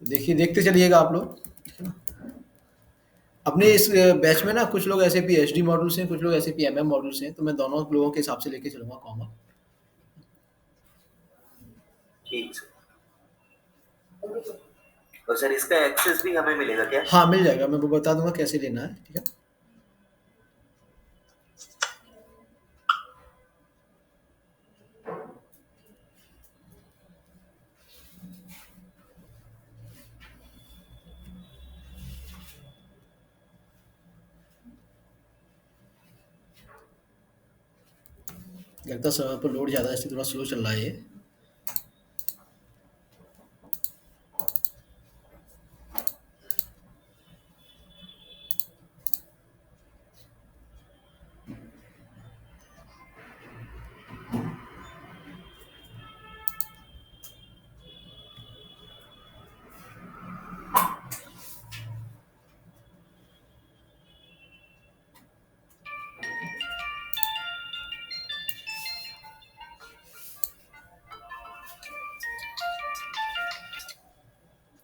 देखिए देखते चलिएगा आप लोग, ठीक है ना? अपने इस बैच में ना कुछ लोग एसएपी एचडी मॉडल से हैं, कुछ लोग एसएपी एमएम मॉडल से हैं, तो मैं दोनों लोगों के हिसाब से लेके चलूंगा कॉमन। ठीक सर। और सर इसका एक्सेस भी हमें मिलेगा क्या? हाँ मिल जाएगा, मैं वो बता दूंगा कैसे लेना है, ठीक है। लगता है सर्वर पर लोड ज़्यादा है, इसलिए थोड़ा स्लो चल रहा है ये।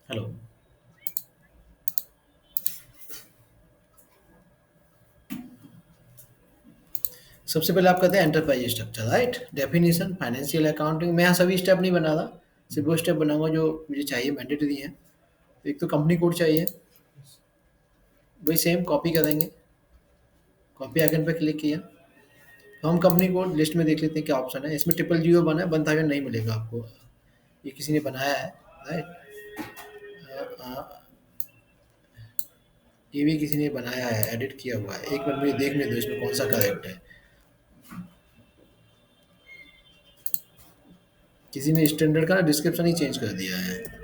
हेलो। सबसे पहले आप कहते हैं enterprise structure, right? Definition, financial accounting. मैं यहाँ सभी स्टेप नहीं बना रहा, सिर्फ वो स्टेप बनाऊंगा जो मुझे चाहिए, मैंडेटरी है। एक तो कंपनी कोड चाहिए, वही सेम कॉपी करेंगे। कॉपी आइकन पे क्लिक किया, तो हम कंपनी कोड लिस्ट में देख लेते हैं क्या ऑप्शन है। इसमें 000 बना है, 1000 नहीं मिलेगा आपको, ये किसी ने बनाया है, राइट? ये भी किसी ने बनाया है, एडिट किया हुआ है। एक बार मुझे देखने दो इसमें कौन सा करेक्ट है। किसी ने स्टैंडर्ड का डिस्क्रिप्शन ही चेंज कर दिया है।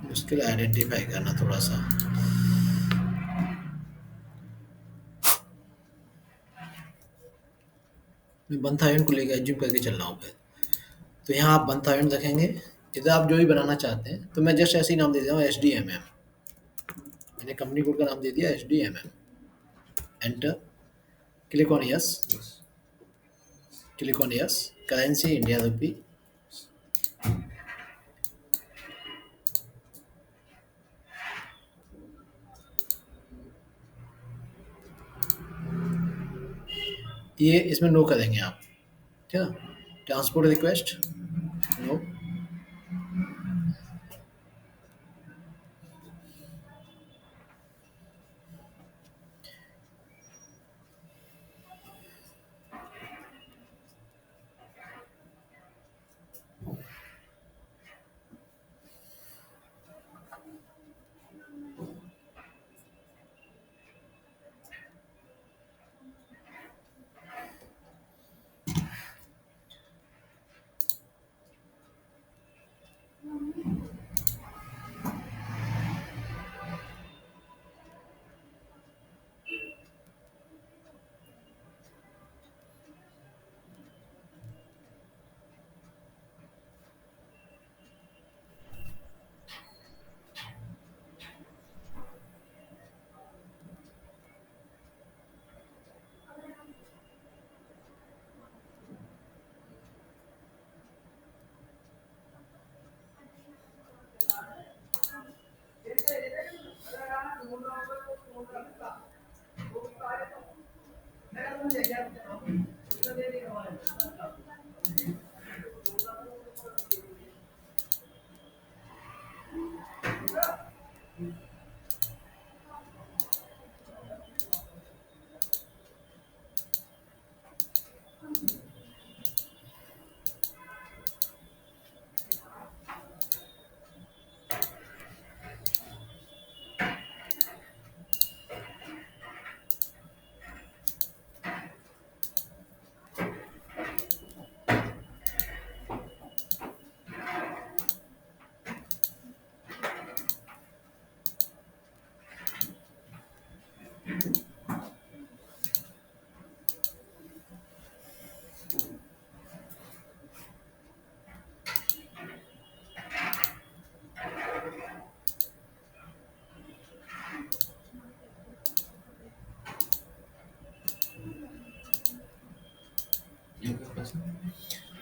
मुश्किल आइडेंटिफाई करना थोड़ा सा। मैं 1000 को लेकर एज्यूम करके चल रहा हूँ फिर। तो यहाँ आप 1000 रखेंगे, इधर आप जो भी बनाना चाहते हैं। तो मैं जस्ट ऐसे ही नाम दे देता हूँ एच डी एम एम। मैंने कंपनी कोड का नाम दे दिया H D M M. Enter, click on yes, click on yes. Currency India rupee. ये इसमें नो करेंगे आप, ठीक है ना? Transport request, no.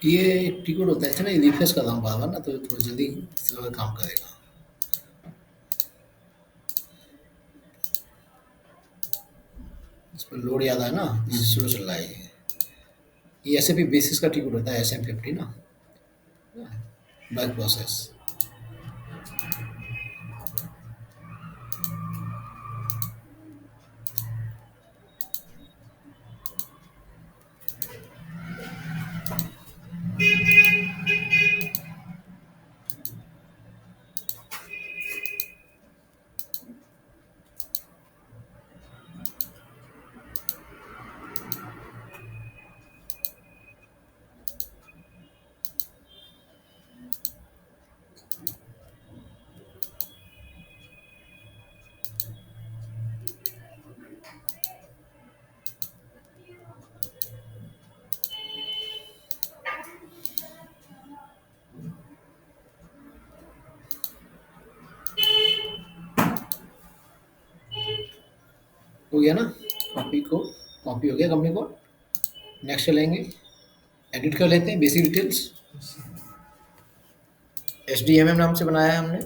ये टिकट होता है ना, ये रिफ्रेश कर रहा हूँ बार बार ना, तो थोड़ा जल्दी सर्वर काम करेगा। इस पर लोड ज़्यादा है ना, स्लो चल रहा है ये एस पी बेसिस का टिकट होता है, SM50 ना, बैक प्रोसेस। हो गया ना, कॉपी को, कॉपी हो गया कंपनी को। नेक्स्ट चलेंगे, एडिट कर लेते हैं बेसिक डिटेल्स। SDMM नाम से बनाया है हमने।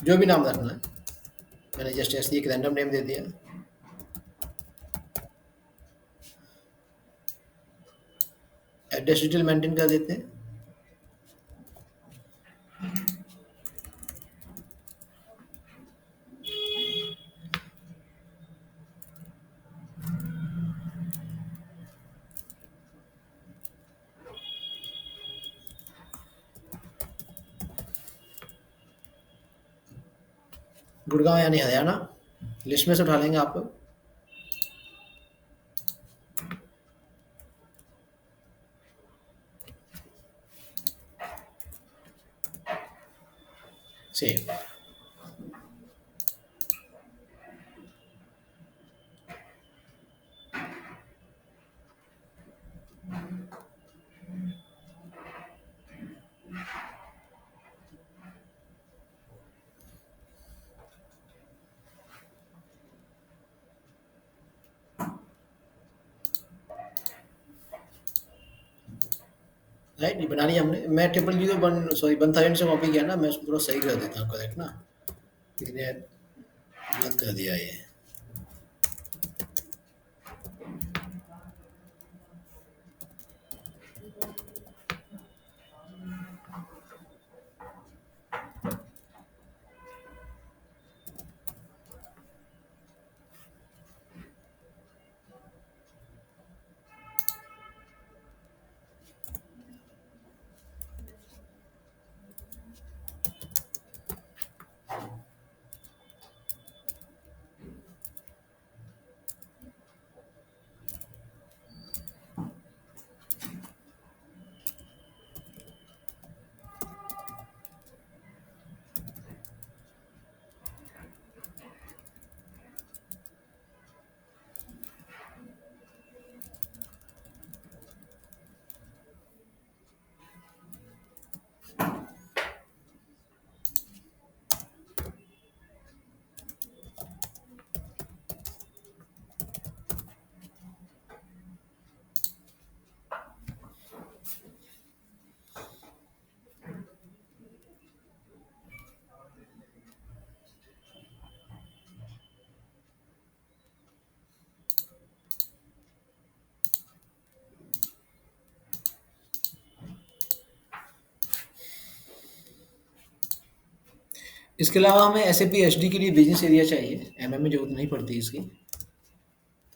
जो भी नाम रखना है, मैंने जस्ट ऐसे एक रैंडम नेम दे दिया। एड्रेस डिटेल मेंटेन कर देते हैं। गुड़गांव यानी हरियाणा, लिस्ट में से उठा लेंगे आप लोग। सेव। राइट, ये बना लिया हमने। मैं 001 सॉरी 1000 से कॉपी किया ना, मैं उसको थोड़ा सही कर देता हूँ, करेक्ट ना। इसने गलत कर दिया ये। इसके अलावा हमें SAP SD के लिए बिजनेस एरिया चाहिए, MM में जरूरत नहीं पड़ती इसकी।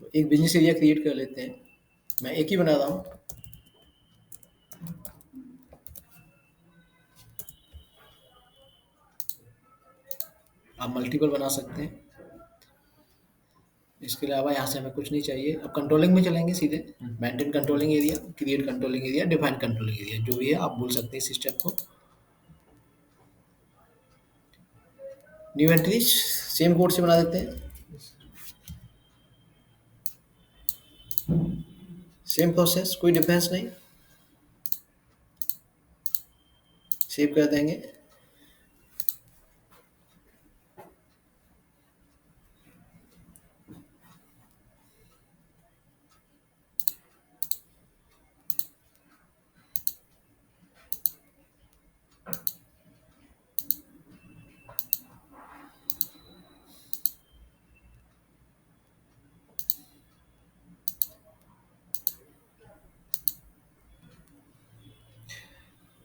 तो एक बिजनेस एरिया क्रिएट कर लेते हैं। मैं एक ही बना रहा हूँ, आप मल्टीपल बना सकते हैं। इसके अलावा यहाँ से हमें कुछ नहीं चाहिए। अब कंट्रोलिंग में चलेंगे सीधे। Maintain controlling area, create controlling area, define controlling area, जो भी है आप बोल सकते हैं इस स्टेप को। न्यू एंट्रीज सेम कोड से बना देते हैं, सेम प्रोसेस, कोई डिफरेंस नहीं। सेव कर देंगे।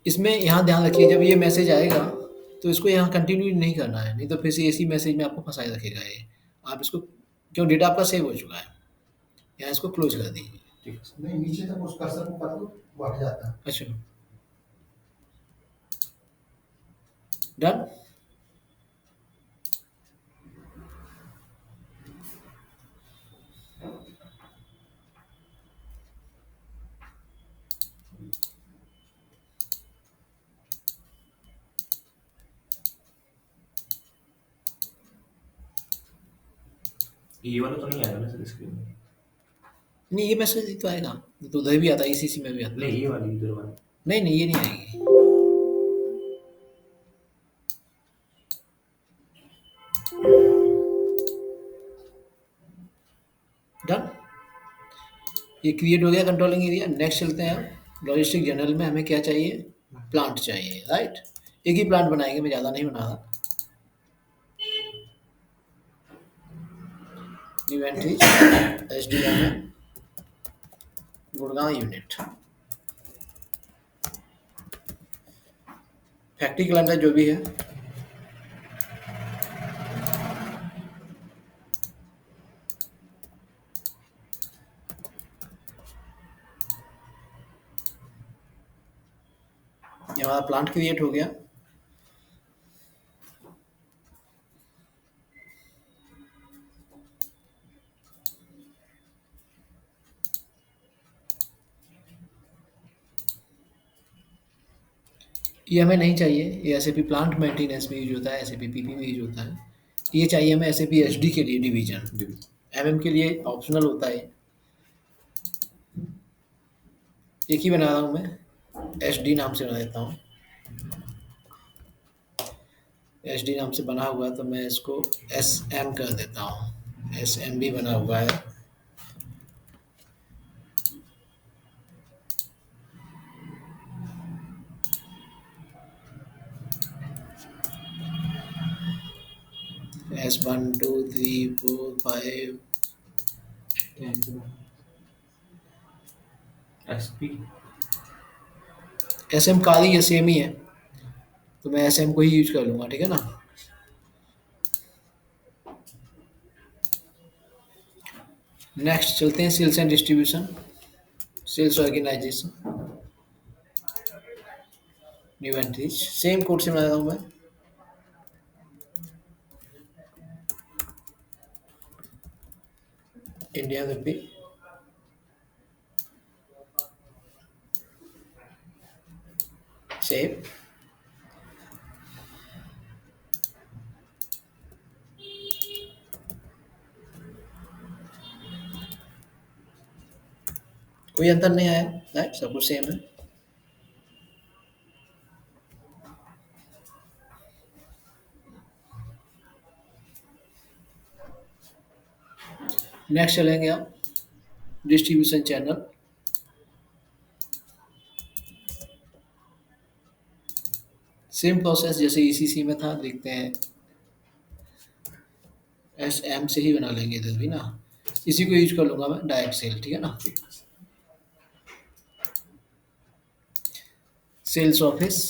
इसमें यहाँ ध्यान रखिए, जब ये मैसेज आएगा तो इसको यहाँ कंटिन्यू नहीं करना है, नहीं तो फिर से इसी मैसेज में आपको फंसाए रखेगा ये। आप इसको, क्यों, डेटा आपका सेव हो चुका है, यहाँ इसको क्लोज कर दीजिए। ठीक है। नहीं, नीचे तक उस कर्सर को कर दो, वो हट जाता है। अच्छा, डन। ये वाला तो नहीं आएगा ना सर स्क्रीन में? नहीं, ये मैसेज तो आएगा, ये तो उधर भी आता है, ईसीसी में भी आता है। नहीं, ये वाली इधर वाली। नहीं नहीं, ये नहीं आएगी। डन, ये क्रिएट हो गया कंट्रोलिंग एरिया। नेक्स्ट चलते हैं हम लॉजिस्टिक जनरल में। हमें क्या चाहिए, प्लांट चाहिए, राइट। एक ही प्लांट बनाएंगे, मैं ज़्यादा नहीं बना रहा। न्यू एंट्री एसडीएम में गुड़गांव यूनिट, फैक्ट्री कैलेंडर जो भी है। ये हमारा प्लांट क्रिएट हो गया। ये हमें नहीं चाहिए, ये एसएपी प्लांट मेंटेनेंस में यूज होता है, एसएपी पीपी में यूज होता है। ये चाहिए हमें एसएपी एचडी के लिए डिवीजन, एमएम के लिए ऑप्शनल होता है। एक ही बना रहा हूँ मैं, एचडी नाम से बना देता हूँ। एचडी नाम से बना हुआ है तो मैं इसको एसएम कर देता हूँ। एसएम भी बना हुआ है। S1 2 3 4 5 एसपी एसएम काली ये सेम ही है, तो मैं एसएम को ही यूज कर लूँगा, ठीक है ना। नेक्स्ट चलते हैं sales and distribution, sales organisation, new entries. Same code से बना रहा हूँ मैं। India rupee, save. कोई अंतर नहीं आया, राइट, सब कुछ सेम है। नेक्स्ट चलेंगे आप डिस्ट्रीब्यूशन चैनल। सेम प्रोसेस जैसे ईसीसी में था, देखते हैं एस एम से ही बना लेंगे इधर भी ना। इसी को यूज कर लूँगा मैं, डायरेक्ट सेल, ठीक है ना। सेल्स ऑफिस,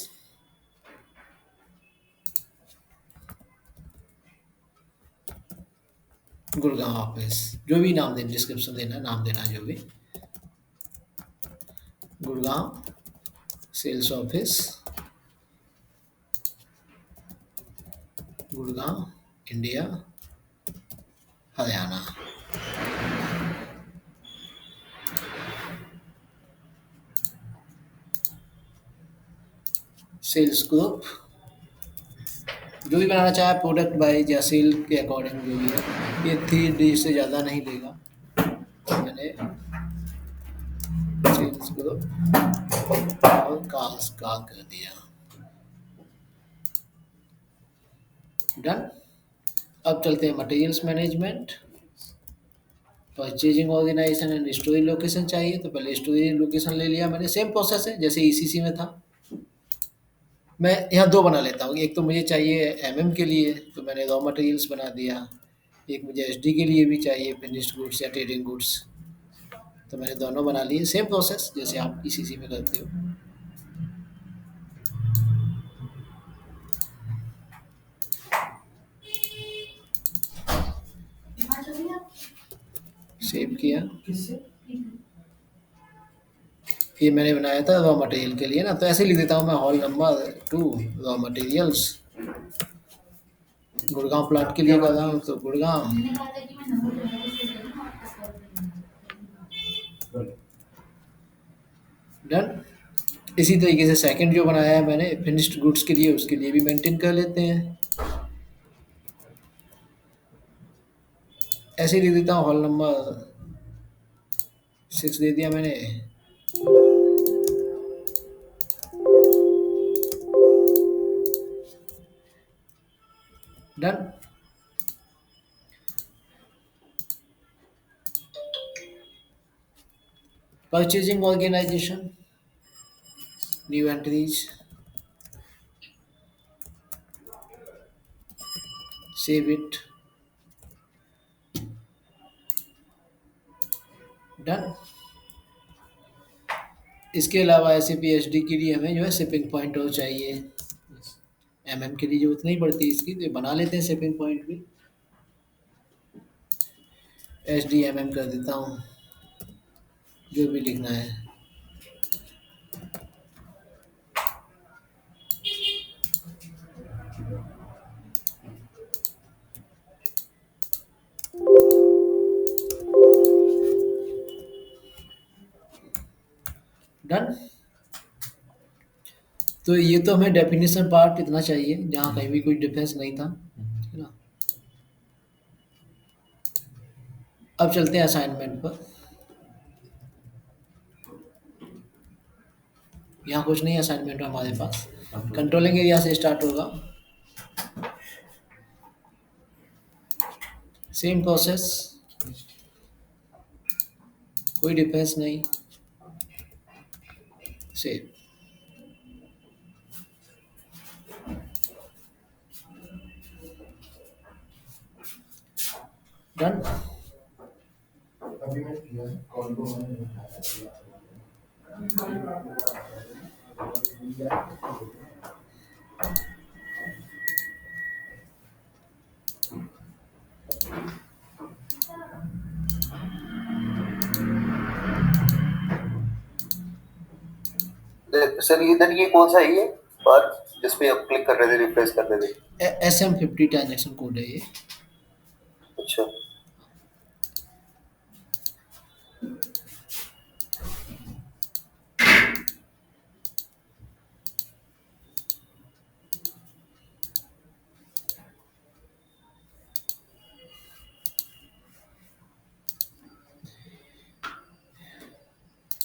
गुड़गांव ऑफिस, जो भी नाम देना, डिस्क्रिप्शन देना, नाम देना जो भी। Gurgaon sales office, Gurgaon India Haryana. Sales group, जो भी बनाना चाहे प्रोडक्ट वाइज या सेल के अकॉर्डिंग जो भी है। ये 3D से ज़्यादा नहीं लेगा, मैंने सेल्स ग्रुप और काल्स काल कर दिया। डन। अब चलते हैं materials management, purchasing organisation and storage location चाहिए, तो पहले स्टोरेज लोकेशन ले लिया मैंने। सेम प्रोसेस है जैसे ईसीसी में था। मैं यहाँ दो बना लेता हूँ, एक तो मुझे चाहिए एमएम के लिए, तो मैंने रॉ मटेरियल्स बना दिया। एक मुझे एचडी के लिए भी चाहिए, फिनिश्ड गुड्स या ट्रेडिंग गुड्स, तो मैंने दोनों बना लिए। सेम प्रोसेस जैसे आप ईसीसी में करते हो। सेव किया। किससे? ये मैंने बनाया था रॉ मटेरियल के लिए ना, तो ऐसे ही लिख देता हूँ मैं, hall number 2 raw materials, Gurgaon plant के लिए कर रहा हूँ तो गुड़गांव। डन। इसी तरीके से सेकंड जो बनाया है मैंने फिनिश्ड गुड्स के लिए, उसके लिए भी मेंटेन कर लेते हैं। ऐसे ही लिख देता हूँ, हॉल नंबर 6 दे दिया मैंने। Done. Purchasing organisation, new entries, save it. Done. इसके अलावा SAP SD के लिए हमें जो है शिपिंग पॉइंट और चाहिए। के लिए जरूरत नहीं पड़ती इसकी, तो ये बना लेते हैं शिपिंग पॉइंट भी। SDMM कर देता हूँ, जो भी लिखना है। डन। तो ये तो हमें डेफिनेशन पार्ट इतना चाहिए, जहाँ कहीं भी कोई डिफरेंस नहीं था, है ना। अब चलते हैं असाइनमेंट पर। यहाँ कुछ नहीं असाइनमेंट में हमारे पास। कंट्रोलिंग एरिया से स्टार्ट होगा। सेम प्रोसेस, कोई डिफरेंस नहीं। सेम। डन। अभी मैंने किया है, कॉल को मैंने उठाया। सर इधर ये कौन सा है ये बार जिस पे आप क्लिक कर रहे थे, रिफ्रेश कर रहे थे? SM50 ट्रांजेक्शन कोड है ये। अच्छा,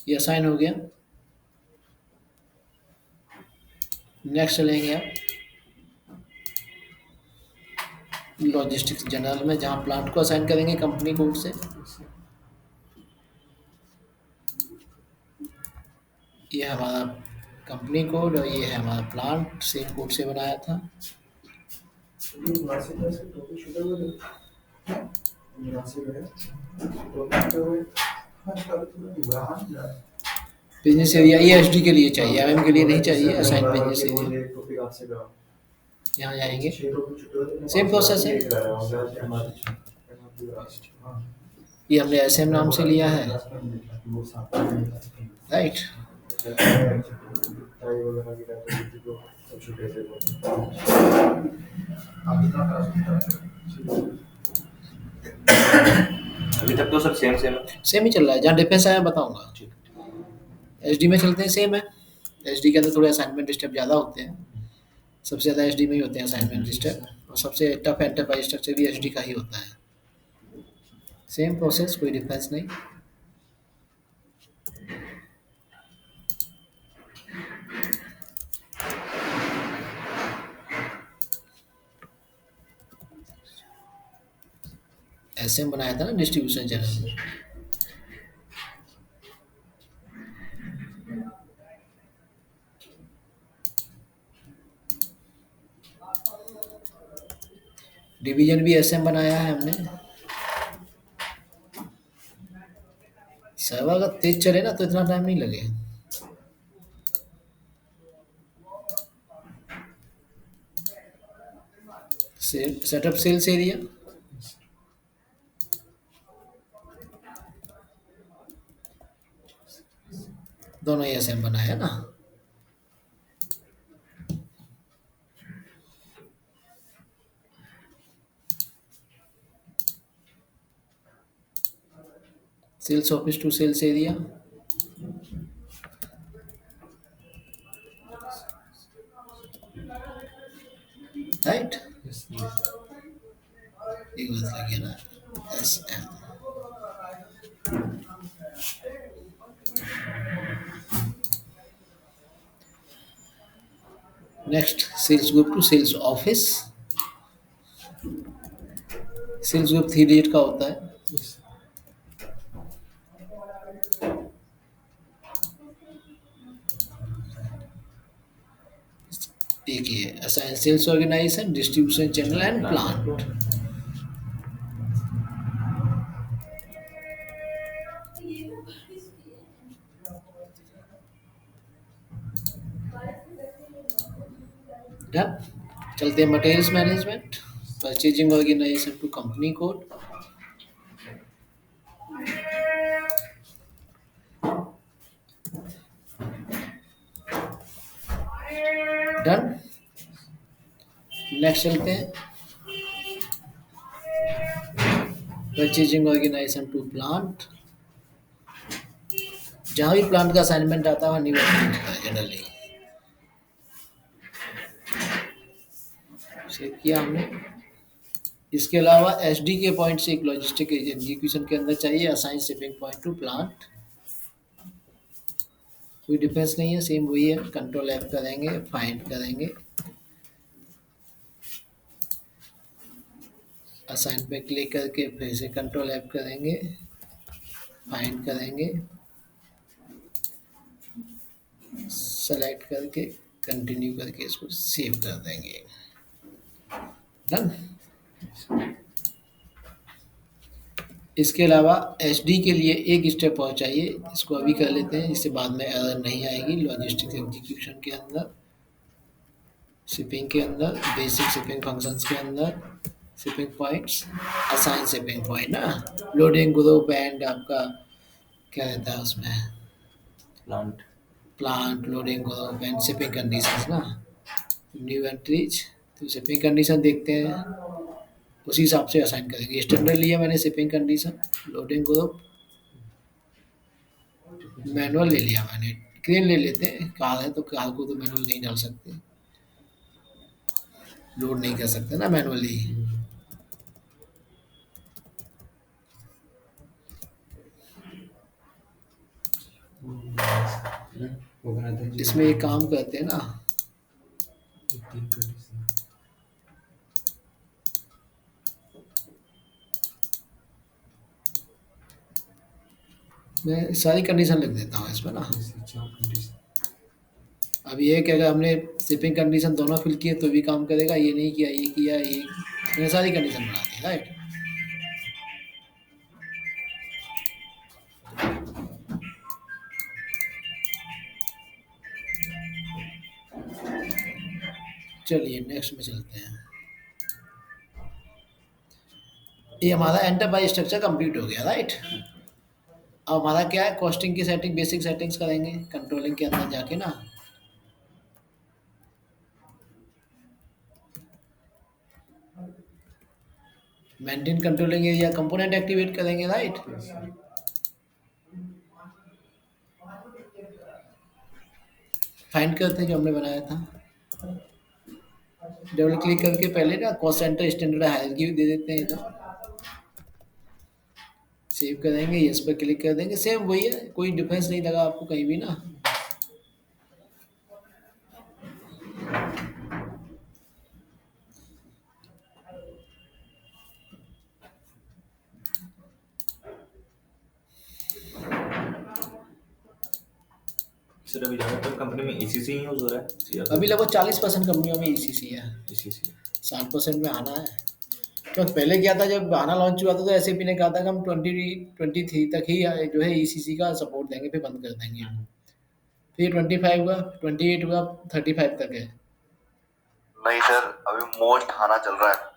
ये असाइन हो गया। नेक्स्ट चलेंगे आप लॉजिस्टिक्स जनरल में, जहाँ प्लांट को असाइन करेंगे कंपनी कोड से। ये हमारा कंपनी कोड और ये है हमारा प्लांट, सेम कोड से बनाया था। बिजनेस एरिया ये SD के लिए चाहिए, MM के लिए नहीं चाहिए। असाइन बिजनेस एरिया, यहाँ जाएंगे, सेम प्रोसेस है। ये हमने SM नाम से लिया है, राइट। अभी तक तो सर सेम सेम है। सेम ही चल रहा है, जहाँ डिफरेंस आया बताऊंगा। SD में चलते हैं, सेम है। SD के अंदर थोड़े असाइनमेंट स्टेप ज़्यादा होते हैं, सबसे ज़्यादा SD में ही होते हैं असाइनमेंट स्टेप, और सबसे टफ एंटरप्राइज स्ट्रक्चर भी SD का ही होता है। सेम प्रोसेस, कोई डिफरेंस नहीं। SM बनाया था ना डिस्ट्रीब्यूशन चैनल। डिवीजन भी SM बनाया है हमने। सर्वर अगर तेज चले ना तो इतना टाइम नहीं लगे। सेटअप सेल्स एरिया, दोनों ये सेम बनाया है ना। Sales office to sales area, right. Yes, yes. एक बात लगी ना, S M. Next sales group to sales office. Sales group 3 digit का होता है। Yes. एक ही है, assign sales organisation, distribution channel and plant. Done. चलते हैं materials management, purchasing organisation to company code. Done. Next चलते हैं परचेजिंग ऑर्गेनाइजेशन टू प्लांट। जहाँ भी प्लांट का असाइनमेंट आता है वहाँ न्यू एंट्री होता है जनरली। सेव किया हमने। इसके अलावा एसडी के पॉइंट से एक लॉजिस्टिक एग्जीक्यूशन के अंदर चाहिए assign shipping point two plant. कोई डिफरेंस नहीं है, सेम वही है। कंट्रोल एफ करेंगे, फाइंड करेंगे, असाइन पे क्लिक करके फिर से कंट्रोल एफ करेंगे, फाइंड करेंगे, सेलेक्ट करके कंटिन्यू करके इसको सेव कर देंगे। डन। इसके अलावा एसडी के लिए एक स्टेप और चाहिए, इसको अभी कर लेते हैं, इससे बाद में एरर नहीं आएगी। लॉजिस्टिक्स एग्जीक्यूशन के अंदर, शिपिंग के अंदर, बेसिक शिपिंग फंक्शंस के अंदर, shipping points, assign shipping point ना, लोडिंग ग्रुप एंड आपका क्या रहता है उसमें, Plant. Plant, loading group and shipping conditions ना। न्यू एंट्रीज, तो शिपिंग कंडीशन देखते हैं, उसी हिसाब से असाइन करेंगे। स्टैंडर्ड लिया मैंने shipping condition, loading group, manual ले लिया मैंने। क्रेन ले लेते हैं, कार है तो कार को तो मैनुअल नहीं डाल सकते, लोड नहीं कर सकते ना मैनुअली। वो बनाते हैं इसमें एक काम करते हैं ना, तीन कंडीशन। मैं सारी कंडीशन लिख देता हूँ इसमें ना। चार कंडीशन। अब ये है कि अगर हमने शिपिंग कंडीशन दोनों फिल किए तो भी काम करेगा, ये नहीं किया, ये किया, ये मैंने सारी कंडीशन बना दी, राइट। चलिए नेक्स्ट में चलते हैं। ये हमारा एंटरप्राइज स्ट्रक्चर कंप्लीट हो गया, राइट। अब हमारा क्या है, कॉस्टिंग की सेटिंग, बेसिक सेटिंग्स करेंगे कंट्रोलिंग के अंदर जाके ना। Maintain controlling area, component activate करेंगे, राइट। फाइंड करते हैं जो हमने बनाया था, डबल क्लिक करके पहले ना कॉस्ट सेंटर स्टैंडर्ड हायरार्की दे देते हैं इधर। सेव करेंगे, यस पर क्लिक कर देंगे, सेम वही है, कोई डिफरेंस नहीं लगा आपको कहीं भी ना। सर अभी ज़्यादातर कंपनी में ECC ही यूज़ हो रहा है या अभी लगभग 40% कंपनियों में ECC है, ECC? 60% में आना है। तो पहले क्या था, जब आना लॉन्च हुआ था तो एसएपी ने कहा था कि हम 2023 तक ही जो है ईसीसी का सपोर्ट देंगे, फिर बंद कर देंगे। फिर 25 हुआ, 28 हुआ, 35 तक है। नहीं सर, अभी मोस्ट आना चल रहा है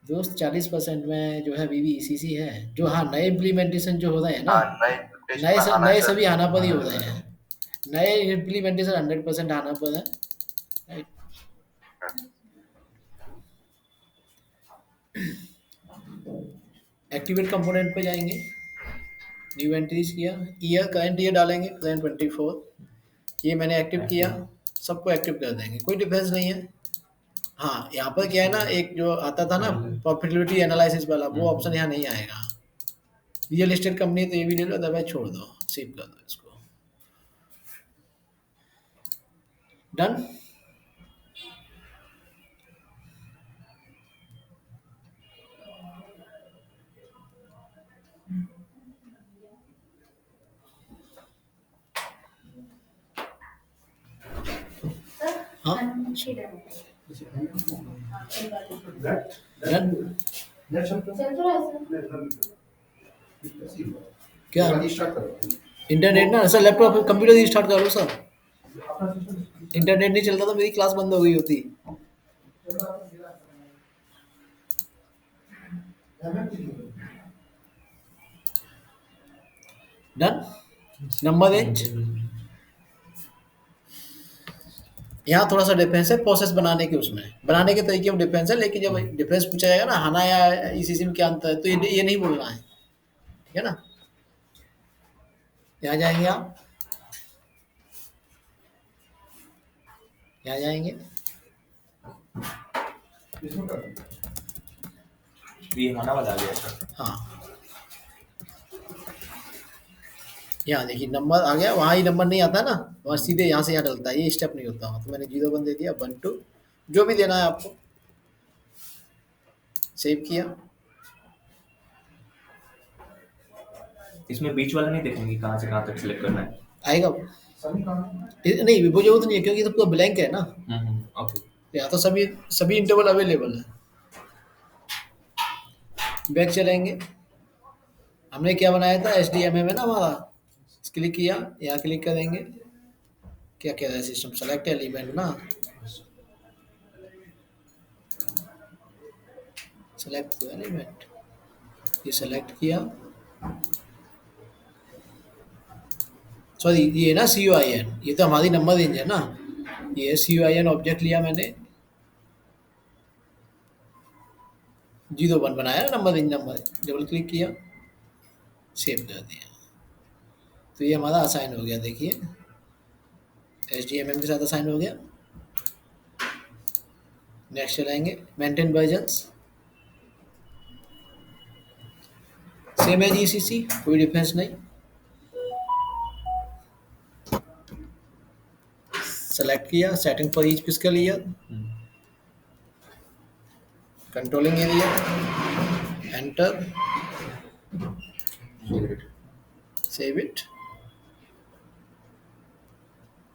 दोस्त 40% में जो है अभी भी ईसीसी है, जो हाँ नए इम्प्लीमेंटेशन जो हो रहे हैं ना, हाँ, नए नए सभी हानापद ही होते हैं। नए इम्प्लीमेंटेशन 100% हानापद है, राइट। एक्टिवेट कंपोनेंट पे जाएंगे, न्यू एंट्रीज किया, ईयर करंट ईयर डालेंगे, करंट 24, ये मैंने एक्टिव किया, सबको एक्टिव कर देंगे, कोई डिफरेंस नहीं है। हाँ, यहाँ पर क्या है ना, एक जो आता था ना प्रॉफिटेबिलिटी एनालिसिस वाला, वो ऑप्शन यहाँ नहीं आएगा। रियल एस्टेट कंपनी तो ये भी ले लो, अदरवाइज छोड़ दो, सेव कर दो इसको। डन। हाँ डन। क्या स्टार्ट करो। इंटरनेट ना सर, लैपटॉप कंप्यूटर ही स्टार्ट करो सर, इंटरनेट नहीं चलता तो मेरी क्लास बंद हो गई होती। डन। नंबर रेंज, यहाँ थोड़ा सा डिफरेंस है प्रोसेस बनाने के, उसमें बनाने के तरीके में डिफरेंस है, लेकिन जब डिफरेंस पूछा जाएगा ना हाना या ईसीसी में क्या अंतर है, तो ये नहीं बोलना है, ठीक है ना। यहाँ जाएंगे आप, यहाँ जाएंगे, इसमें कर ये खाना वाला आ गया सर। हाँ यहाँ देखिए नंबर आ गया, वहाँ ही नंबर नहीं आता ना, वहाँ सीधे यहाँ से यहाँ डलता है, ये स्टेप नहीं होता। तो मैंने 0 1 दे दिया, 1 2 जो भी देना है आपको, सेव किया। इसमें बीच वाला नहीं देखेंगे कहाँ से कहाँ तक सिलेक्ट करना है। आएगा वो। सभी काम नहीं वो जरूरत नहीं है, क्योंकि ये तो पूरा ब्लैंक है ना, ओके। यहाँ तो सभी इंटरवल अवेलेबल है। बैक चलेंगे, हमने क्या बनाया था, SDMM है ना हमारा, क्लिक किया, यहाँ क्लिक करेंगे, क्या कह रहा है सिस्टम, सेलेक्ट एलिमेंट ना, सेलेक्ट एलिमेंट, ये सेलेक्ट किया, सॉरी ये ना CUIN, ये तो हमारी नंबर रेंज है ना, ये CUIN ऑब्जेक्ट लिया मैंने, 0 1 बनाया ना number range, number double click किया, सेव कर दिया, तो ये हमारा असाइन हो गया। देखिए SDMM के साथ असाइन हो गया। नेक्स्ट चलाएंगे, maintain versions, same as ECC, कोई डिफरेंस नहीं। सेलेक्ट किया, setting for each physical year, controlling area, enter, save it,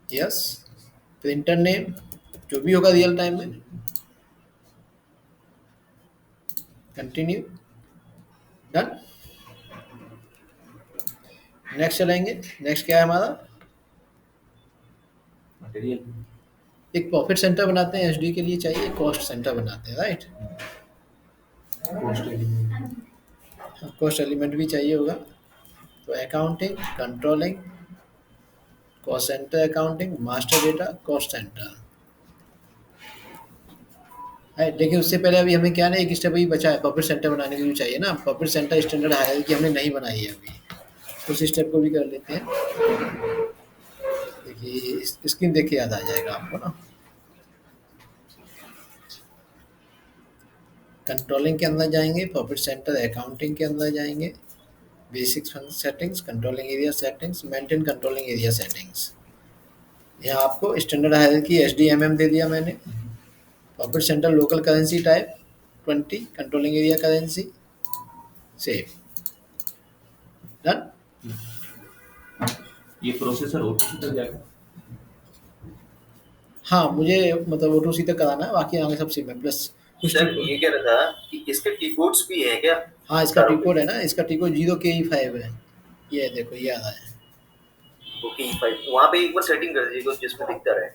yes, printer name जो भी होगा रियल टाइम में, कंटिन्यू, डन। नेक्स्ट चलाएंगे, नेक्स्ट क्या है हमारा, मटेरियल एक प्रॉफिट सेंटर बनाते हैं, SD के लिए चाहिए, कॉस्ट सेंटर बनाते हैं, राइट। कॉस्ट एलिमेंट भी चाहिए होगा, तो accounting, controlling, cost centre, accounting, master data, cost centre है। देखिए उससे पहले अभी हमें क्या ना, एक स्टेप अभी बचा है, प्रॉफिट सेंटर बनाने के लिए चाहिए ना, प्रॉफिट सेंटर स्टैंडर्ड हायरार्की हमने नहीं बनाई है अभी, उस स्टेप को भी कर लेते हैं। देखिए स्क्रीन देख के याद आ जाएगा आपको ना। कंट्रोलिंग के अंदर जाएंगे, प्रॉफिट सेंटर अकाउंटिंग के अंदर जाएंगे, basic settings, controlling area settings, maintain controlling area settings. यहाँ आपको स्टैंडर्ड हायरार्की SDMM दे दिया मैंने, profit centre local currency type 20, controlling area currency, save, done. ये प्रोसेसर OTC तक जाएगा। हाँ मुझे मतलब O2C तक कराना है, बाकी आगे सब सेम है, प्लस कुछ सर ये कह रहा था कि इसके टी कोड्स भी हैं क्या? हाँ इसका टी कोड है ना, इसका टी कोड 0KE5 है, ये देखो ये आ रहा है। ओके 5 वहाँ पे एक बार सेटिंग कर दीजिए जिसमें दिखता रहे।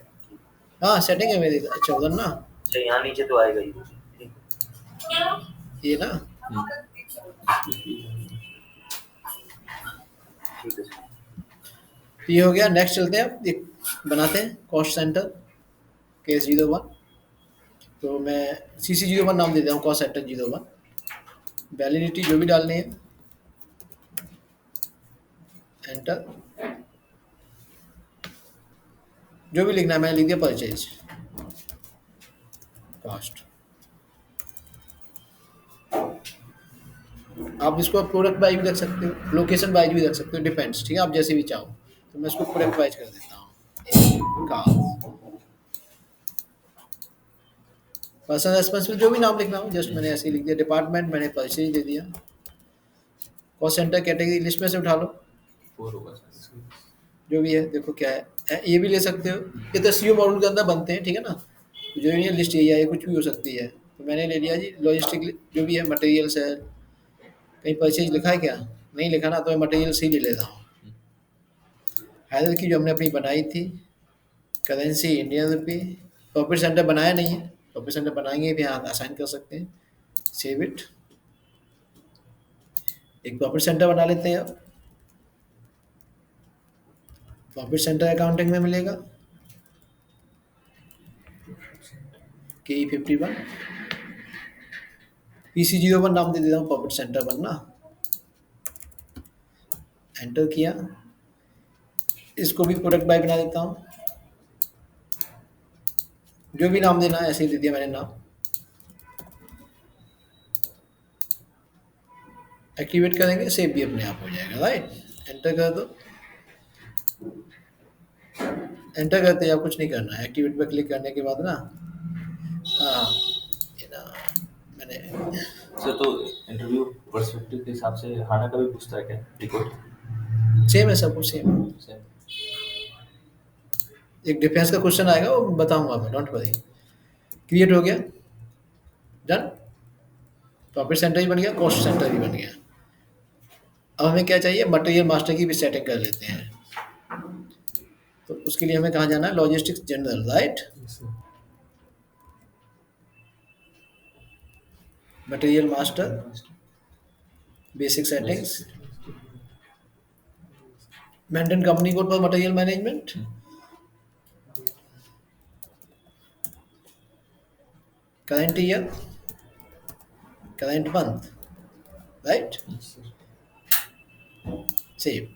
हाँ सेटिंग है मेरी, अच्छा उधर ना, अच्छा यहाँ नीचे तो आएगा ही। ये ना, ठीक है सर। तो ये हो गया। नेक्स्ट चलते हैं, एक बनाते हैं कॉस्ट सेंटर केस 01। तो मैं CC 01 नाम दे देता हूँ, कॉस्ट सेंटर 01। वैलिडिटी जो भी डालनी है, एंटर। जो भी लिखना है मैंने लिख दिया, परचेज कॉस्ट। आप इसको प्रोडक्ट वाइज भी रख सकते हो, लोकेशन वाइज भी रख सकते हो, डिपेंड्स, ठीक है, आप जैसे भी चाहो। तो मैं इसको प्रोडक्ट वाइज कर देता हूँ, कार। पर्सन रेस्पॉन्सिबल जो भी नाम लिखना हो, जस्ट मैंने ऐसे ही लिख दिया। डिपार्टमेंट मैंने परचेज दे दिया। कॉस्ट सेंटर कैटेगरी लिस्ट में से उठा लो, 4 होगा सर इसमें। जो भी है। देखो क्या है, ये भी ले सकते हो। ये तो सीओ मॉड्यूल के अंदर बनते हैं, ठीक है ना। तो जो ये लिस्ट यही है, ये कुछ भी हो सकती है। तो मैंने ले लिया जी लॉजिस्टिक, जो भी है, मटेरियल्स है। कहीं परचेज लिखा है क्या? नहीं लिखा ना, तो मैं मटेरियल से ही ले लेता हूँ। हायरार्की जो हमने अपनी बनाई थी, currency Indian rupee. Profit centre बनाया नहीं है, प्रॉफिट सेंटर बनाएंगे भी, हाँ असाइन कर सकते हैं। Save it. एक प्रॉफिट सेंटर बना लेते हैं अब। प्रॉफिट सेंटर अकाउंटिंग में मिलेगा KE 51। PC 01 नाम दे देता हूँ, प्रॉफिट सेंटर बनना। एंटर किया। इसको भी प्रोडक्ट बाय बना देता हूँ, जो भी नाम देना है ऐसे ही दे दिया मैंने नाम। एक्टिवेट करेंगे, सेव भी अपने आप हो जाएगा, राइट। एंटर कर दो। एंटर करते ही आप कुछ नहीं करना है। एक्टिवेट पर क्लिक करने के बाद ना, हाँ, ये ना मैंने सर तो इंटरव्यू पर्सपेक्टिव के हिसाब से हाना का भी पूछता है क्या रिकॉर्ड? सेम है, सब कुछ सेम है। सेम। एक डिफेंस का क्वेश्चन आएगा, वो बताऊंगा मैं, डोंट वरी। क्रिएट हो गया, डन। प्रॉफिट सेंटर ही बन गया, कॉस्ट सेंटर भी बन गया। अब हमें क्या चाहिए, मटेरियल मास्टर की भी सेटिंग कर लेते हैं। तो उसके लिए हमें कहाँ जाना है, logistics general, right. Material master, basic settings, maintain company code पर material management, current year, current month, right. Save.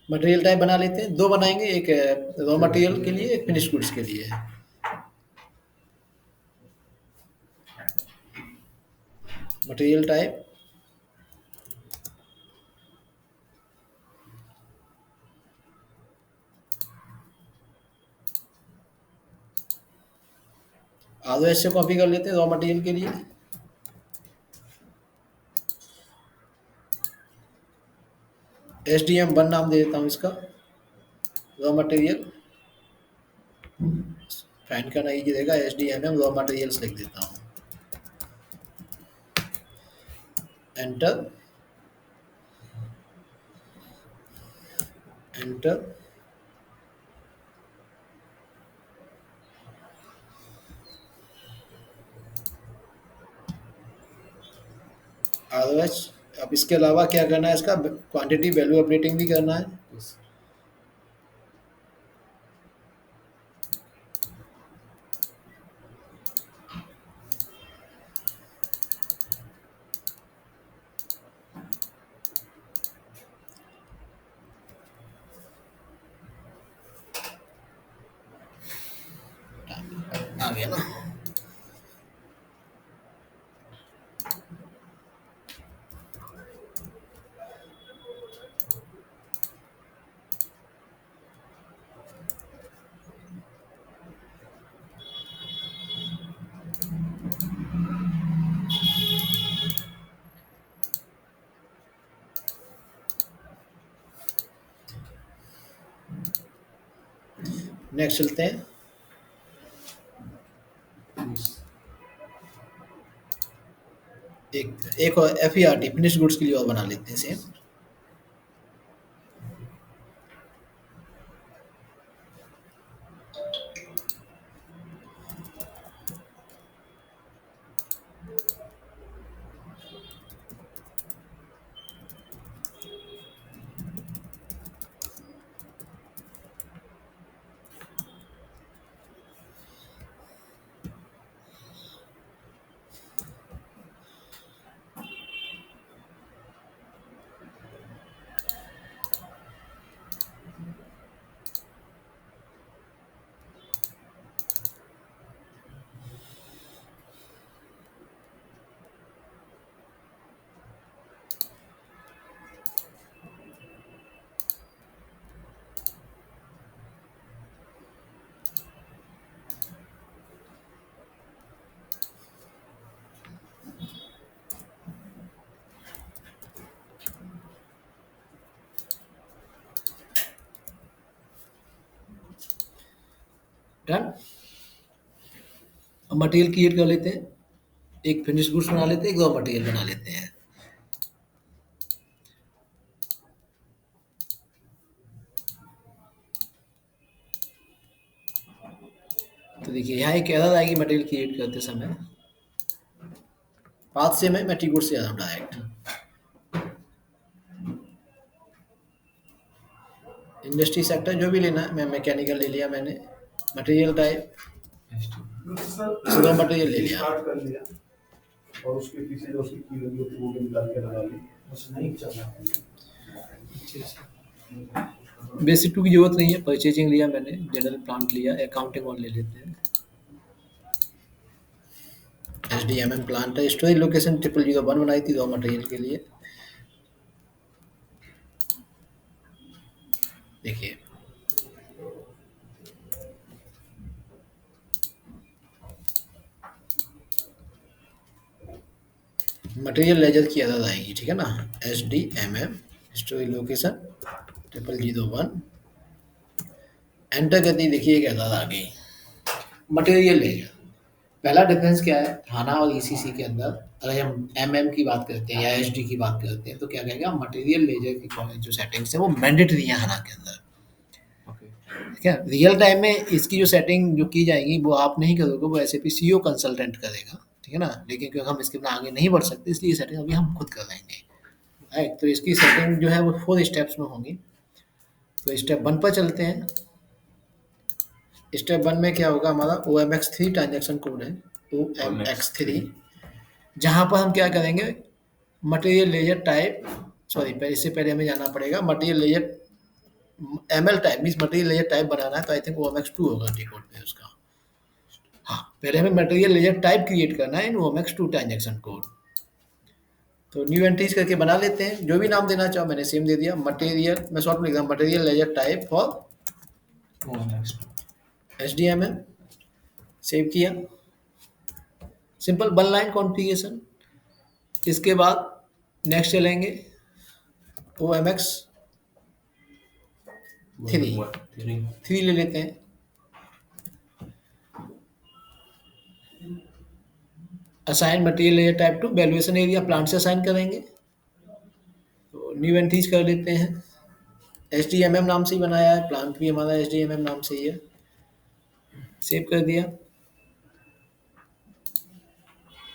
Material type बना लेते हैं, दो बनाएंगे, एक रॉ मटेरियल के लिए, एक फिनिश गुड्स के लिए। मटेरियल टाइप, ROS से कॉपी कर लेते हैं रॉ मटेरियल के लिए। SDM 1 नाम दे देता हूँ इसका, रॉ मटेरियल। फाइंड करना ईजी रहेगा, SDMM रॉ मटेरियल्स लिख देता हूँ। एंटर। एंटर। ROS। अब इसके अलावा क्या करना है, इसका क्वांटिटी वैल्यू अपडेटिंग भी करना है। आ गया ना। नेक्स्ट चलते हैं। एक और FERT फिनिश गुड्स के लिए और बना लेते हैं सेम। डन। अब मटेरियल क्रिएट कर लेते हैं, एक फिनिश गुड्स बना लेते हैं, एक रॉ मटेरियल बना लेते हैं। तो देखिए यहाँ एक एरर आएगी मटेरियल क्रिएट करते समय, पाथ से मैं टी गुड से आ रहा हूँ डायरेक्ट। इंडस्ट्री सेक्टर जो भी लेना है, मैं मैकेनिकल ले लिया मैंने, मटेरियल टाइप रॉ मटेरियल ले लिया। स्टार्ट कर लिया और उसके पीछे जो उसकी की वैल्यू थी वो भी निकाल के लगा ली, बस नहीं चल रहा है। बेसिक 2 की जरूरत नहीं है, परचेजिंग लिया मैंने, जनरल प्लांट लिया, अकाउंटिंग और ले लेते हैं। SDMM प्लांट है, स्टोरेज लोकेशन 0001 बनाई थी रॉ मटेरियल के लिए। देखिए मटेरियल लेजर की एरर आएगी, ठीक है ना। SDMM स्टोरेज लोकेशन 0001 एंटर करती, देखिए एक एरर आ गई मटेरियल लेजर। पहला डिफरेंस क्या है हाना और ECC के अंदर, अगर हम MM की बात करते हैं या SD की बात करते हैं तो क्या कहेगा, मटेरियल लेजर की जो सेटिंग्स है वो मैंडेटरी है हाना के अंदर, ओके ठीक है। रियल टाइम में इसकी जो सेटिंग जो की जाएगी वो आप नहीं करोगे, वो SAP CEO कंसल्टेंट करेगा, ठीक है ना। लेकिन क्योंकि हम इसके बिना आगे नहीं बढ़ सकते, इसलिए सेटिंग अभी हम खुद कर लेंगे, राइट। तो इसकी सेटिंग जो है वो 4 स्टेप्स में होंगी। तो स्टेप 1 पर चलते हैं। स्टेप 1 में क्या होगा, हमारा OMX3 ट्रांजेक्शन कोड है, OMX3, जहाँ पर हम क्या करेंगे, मटेरियल लेजर टाइप, सॉरी इससे पहले हमें जाना पड़ेगा material ledger ML type, means material ledger type बनाना है, तो आई थिंक OMX2 होगा डिकोड पे उसका। हाँ, पहले हमें मटेरियल लेजर टाइप क्रिएट करना है इन OMX2 ट्रांजेक्शन कोड। तो न्यू एंट्रीज करके बना लेते हैं, जो भी नाम देना चाहो मैंने सेम दे दिया, मटेरियल, मैं शॉर्ट में लिख रहा हूँ material ledger type for SDMM, save किया, सिंपल 1 लाइन कॉन्फ़िगरेशन। इसके बाद नेक्स्ट चलेंगे OMX 3 ले लेते हैं। Assign material layer type to valuation area plant से असाइन करेंगे। तो न्यू एंट्रीज कर लेते हैं, SDMM नाम से ही बनाया है, प्लांट भी हमारा SDMM नाम से ही है, सेव कर दिया,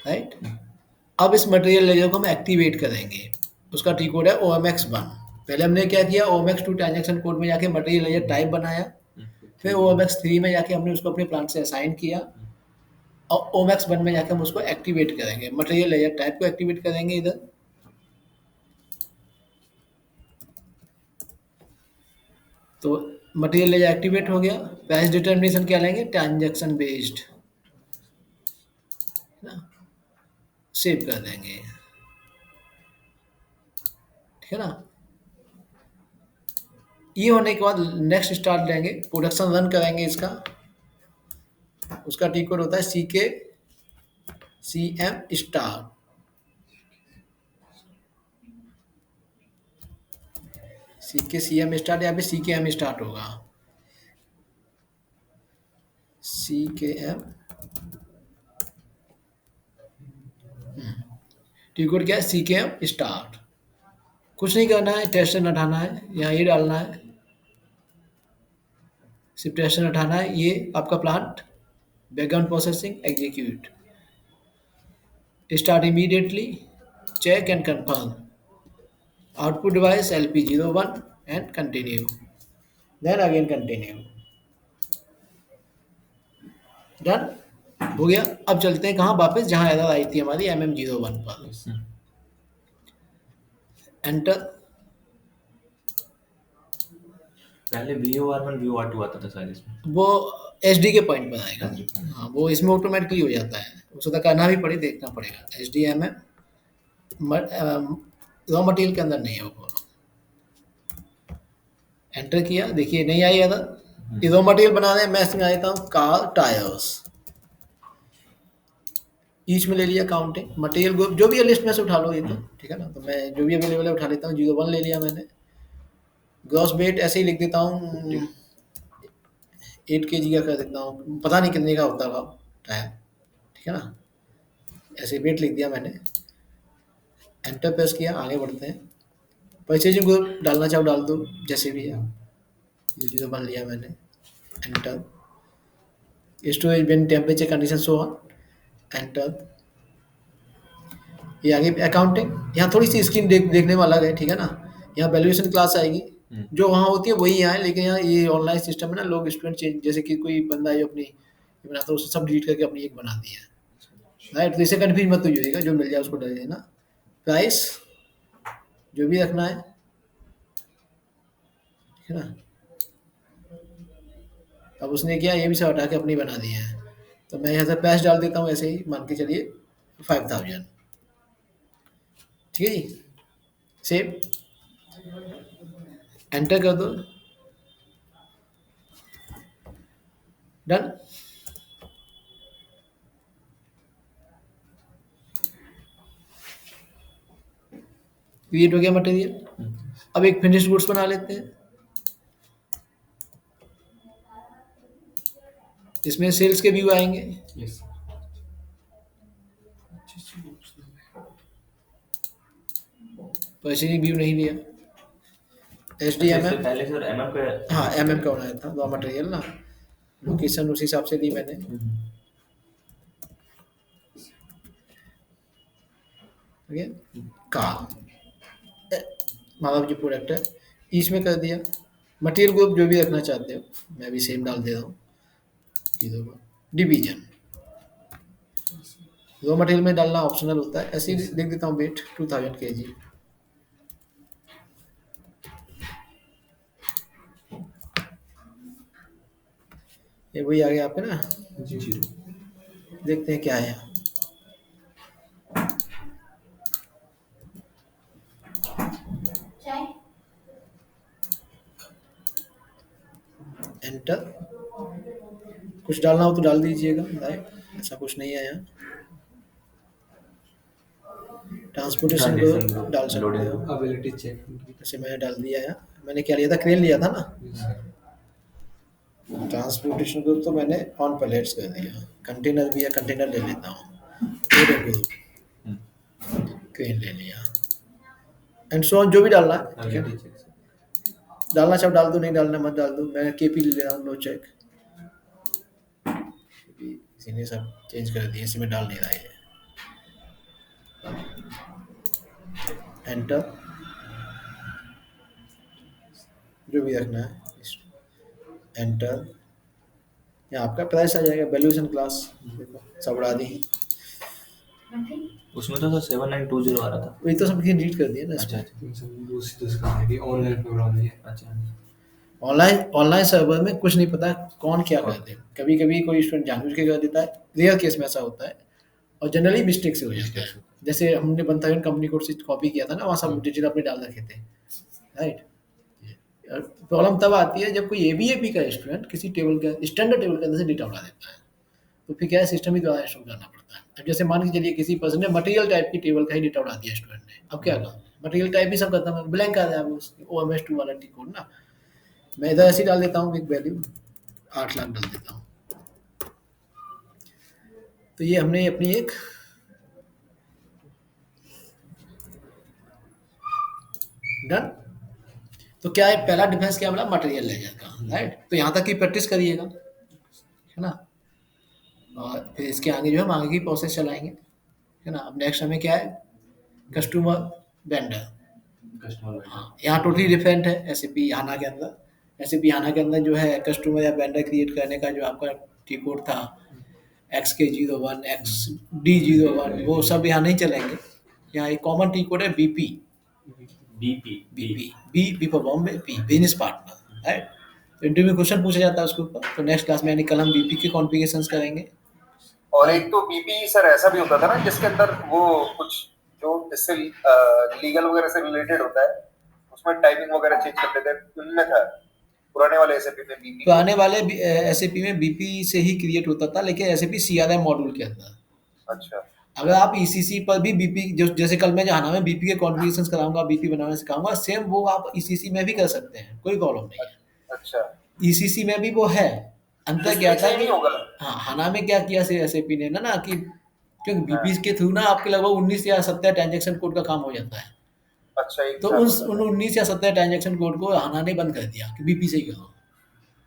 राइट। अब इस मटेरियल लेयर को हम एक्टिवेट करेंगे, उसका टी कोड है OMX1। पहले हमने क्या किया, OMX2 ट्रांजेक्शन कोड में जाके मटेरियल लेयर टाइप बनाया, फिर OMX3 में जाके हमने उसको अपने प्लांट से असाइन किया, और OMX1 में जाके हम उसको एक्टिवेट करेंगे, मटेरियल लेयर टाइप को एक्टिवेट करेंगे इधर। तो मटेरियल लेयर एक्टिवेट हो गया, प्राइस डिटर्मिनेशन क्या लेंगे, ट्रांजैक्शन बेस्ड, ना, सेव कर देंगे, ठीक है ना। ये होने के बाद नेक्स्ट स्टार्ट लेंगे, प्रोडक्शन रन करेंगे इसका, उसका टी कोड होता है CKCM स्टार्ट, CKCM स्टार्ट या फिर CKM स्टार्ट होगा, CKM। टी कोड क्या है, CKM स्टार्ट। कुछ नहीं करना है, टेस्टर हटाना है, यहाँ ये डालना है, सिर्फ टेस्टर हटाना है, ये आपका plant background processing execute, start immediately, check and confirm, output device LP01 and continue, then again continue, done हो गया। अब चलते हैं कहाँ, वापस जहाँ एरर आई थी हमारी MM01 पर, एंटर। पहले VOR1 VOR2 आता था शायद इसमें, वो SD के पॉइंट पर आएगा, हाँ वो इसमें ऑटोमेटिकली हो जाता है, उसे तो करना भी पड़े, देखना पड़ेगा। SDMM रॉ मटेरियल के अंदर नहीं है वो, एंटर किया, देखिए नहीं आई एरर। ये रॉ मटेरियल बना रहे हैं, मैं इसमें आ जाता हूँ कार टायर्स, ईच में ले लिया काउंटिंग, मटेरियल ग्रुप जो भी है लिस्ट में से उठा लो ये तो, ठीक है ना। तो मैं जो भी अवेलेबल है उठा लेता हूँ, 01 ले लिया मैंने, ग्रॉस वेट ऐसे ही लिख देता हूँ 8 kg का कर देता हूँ, पता नहीं कितने का होता होगा टायर, ठीक है ना। ऐसे वेट लिख दिया मैंने, एंटर प्रेस किया, आगे बढ़ते हैं। परचेजिंग ग्रुप डालना चाहो डाल दो, जैसे भी है। ये जो बन लिया मैंने, enter. Storage bin temperature condition so on, enter. ये आगे अकाउंटिंग, यहाँ थोड़ी सी स्क्रीन देखने में अलग है, ठीक है ना। यहाँ वैल्यूएशन क्लास आएगी, जो वहाँ होती है वही यहाँ है, लेकिन यहाँ ये ऑनलाइन सिस्टम है ना, लोग स्टूडेंट चेंज, जैसे कि कोई बंदा जो अपनी बनाता है उसको सब डिलीट करके अपनी एक बना दिया है, राइट। तो इसे कन्फ्यूज मत होइएगा, जो मिल जाए उसको डाल देना। प्राइस जो भी रखना है, ठीक है ना। अब उसने क्या ये भी सब हटा के अपनी बना दिए हैं, तो मैं यहाँ से प्राइस डाल देता हूँ ऐसे ही, मान के चलिए 5000, ठीक है जी। सेव, एंटर कर दो, डन। क्रिएट हो गया मटेरियल। अब एक फिनिश्ड गुड्स बना लेते हैं, इसमें सेल्स के व्यू आएंगे। यस परचेजिंग व्यू नहीं लिया, एच डी सर। एम इससे एम, पहले सर एमएम का हाँ एम एम का बनाया था, रॉ मटेरियल ना, लोकेशन उस हिसाब से दी मैंने। ठीक है, का मतलब जो प्रोडक्ट है इसमें कर दिया। मटेरियल ग्रुप जो भी रखना चाहते हो, मैं भी सेम डाल दे रहा हूँ। डिवीजन रॉ मटेरियल में डालना ऑप्शनल होता है, ऐसे ही लिख देता हूँ वेट 2000 kg। ये वही आ गया आप पे ना, जीरो। देखते हैं क्या है। एंटर, कुछ डालना हो तो डाल दीजिएगा, राइट। ऐसा कुछ नहीं है यहाँ। ट्रांसपोर्टेशन को डाल सकते हो, अवेलेबिलिटी चेक। जैसे मैंने डाल दिया है। मैंने क्या लिया था, क्रेन लिया था ना। ट्रांसपोर्टेशन ग्रुप तो मैंने ऑन पैलेट्स कर दिया। कंटेनर भी है, कंटेनर ले लेता हूँ। ग्रुप क्रेन ले लिया, एंड सो ऑन, जो भी डालना है, ठीक है। डालना चाहो डाल दो, नहीं डालना मत डाल दो। मैं केपी ले रहा हूँ, नो चेक। इसी ने सब चेंज कर दिया, इसी में डाल नहीं रहा है। एंटर, जो भी रखना है, एंटर। यहाँ आपका प्राइस आ जाएगा, वैल्यूएशन क्लास देखो सब उड़ा दी। उसमें तो सर 7920 आ रहा था। वही तो सब डिलीट कर दिया ना अच्छा इसमें। अच्छा ऑनलाइन प्रोग्राम है। अच्छा। ऑनलाइन सर्वर में कुछ नहीं पता कौन क्या कर दे। कभी कभी कोई स्टूडेंट जानबूझ के कर देता है, रेयर केस में ऐसा होता है, और जनरली मिस्टेक से हो जाता है। जैसे हमने बंथागन कंपनी कोड से कॉपी किया था ना, वहाँ सब डिटेल अपने डाल रखे थे, राइट। प्रॉब्लम तब आती है जब कोई एबीएपी का स्टूडेंट किसी टेबल का स्टैंडर्ड टेबल के अंदर से डेटा उड़ा देता है, तो फिर क्या है, सिस्टम ही द्वारा इंस्टॉल करना पड़ता है। अब जैसे मान के चलिए किसी पर्सन ने मटेरियल टाइप की टेबल का ही डेटा उड़ा दिया स्टूडेंट ने, अब क्या करूँ, मटेरियल टाइप ही सब खत्म है, ब्लैंक आ जाए OMS2 वाला टी कोड ना। मैं इधर ऐसे ही डाल देता हूँ, एक वैल्यू 8 लाख डाल देता हूँ। तो ये हमने अपनी एक डन। तो क्या है, पहला डिफेंस क्या बोला, मटेरियल लेजर का, राइट। तो यहाँ तक की प्रैक्टिस करिएगा, है ना। और फिर इसके आगे जो है हम आगे की प्रोसेस चलाएंगे, है ना। अब नेक्स्ट हमें क्या है, कस्टमर वेंडर। कस्टमर हाँ, यहाँ टोटली डिफरेंट है एसएपी हाना के अंदर। एसएपी हाना के अंदर जो है कस्टमर या वेंडर क्रिएट करने का जो आपका टी कोड था, XK01 XD01, वो सब यहाँ नहीं चलेंगे। यहाँ एक कॉमन टी कोड है BP, B for Bombay, P business partner, right. तो इंटरव्यू में क्वेश्चन पूछा जाता है उसके ऊपर, तो नेक्स्ट क्लास में यानी कल हम बीपी के कॉन्फ़िगरेशंस करेंगे। और एक तो बीपी सर ऐसा भी होता था ना, जिसके अंदर वो कुछ जो इससे लीगल वगैरह से रिलेटेड होता है, उसमें टाइमिंग वगैरह चेंज करते थे, उनमें था पुराने वाले एसएपी में बीपी। पुराने वाले एसएपी में बीपी से ही क्रिएट होता था, लेकिन एसएपी सीआरएम मॉड्यूल के अंदर। अच्छा, अगर आप ईसीसी पर भी बीपी, जो जैसे कल मैं जहां में बीपी के कॉन्फ़िगरेशंस कराऊंगा, बीपी बनाना सिखाऊंगा, सेम वो आप ईसीसी में भी कर सकते हैं, कोई प्रॉब्लम नहीं है। अच्छा, ईसीसी में भी वो है, अंतर क्या था सेम कि ही होगा। हाँ, हाना में क्या किया एसएपी ने ना कि क्योंकि हाँ, बीपीस के थ्रू ना आपके लगभग 19 या 17 ट्रांजैक्शन कोड का काम हो जाता है। अच्छा एक तो साथ उस होता उन था। 19 या 17 ट्रांजैक्शन कोड को हाना ने बंद कर दिया कि बीपी से ही करो।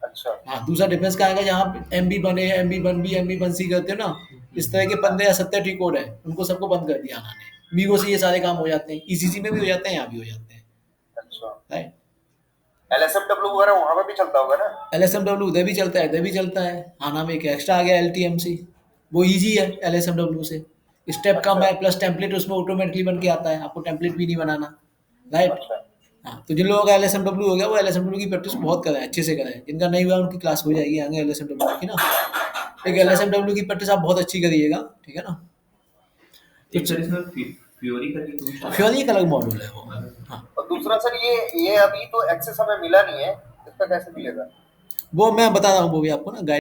अच्छा हाँ, दूसरा डिफरेंस क्या आएगा, जहाँ एमबी बने, MB one B, MB one C करते हो ना, इस तरह के 15 या 17 टी कोड है, उनको सबको बंद कर दिया हाना ने। मीगो से ये सारे काम हो जाते हैं, ईसीसी में भी हो जाते हैं, यहाँ भी हो जाते हैं, अच्छा। राइट। LSMW वगैरह वहां पे भी चलता होगा ना? एलएसएमडब्ल्यू उधर भी चलता है, इधर भी चलता है। हाना में एक एक्स्ट्रा आ गया एलटीएमसी, वो ईजी है एलएसएमडब्ल्यू से। स्टेप कम अच्छा है, प्लस टेम्पलेट उसमें ऑटोमेटिकली बन के आता है, आपको टेम्पलेट भी नहीं बनाना, राइट। अच्छा हाँ, तो जिन लोगों का एलएसएमडब्ल्यू हो गया वो एलएसएमडब्ल्यू की प्रैक्टिस बहुत करें, अच्छे से करें। जिनका नहीं हुआ उनकी क्लास हो जाएगी आगे एलएसएमडब्ल्यू की ना। एक नहीं सर। एलएसएमडब्ल्यू की प्रैक्टिस आप बहुत अच्छी करिएगा, ठीक है ना। तो एक सर इसमें फ्योरी करके कुछ आता है। फ्योरी एक अलग मॉड्यूल है वो। हाँ, और दूसरा सर ये अभी तो एक्सेस हमें मिला नहीं है, इसका कैसे मिलेगा? वो मैं बता रहा हूँ, वो भी आपको ना गाइड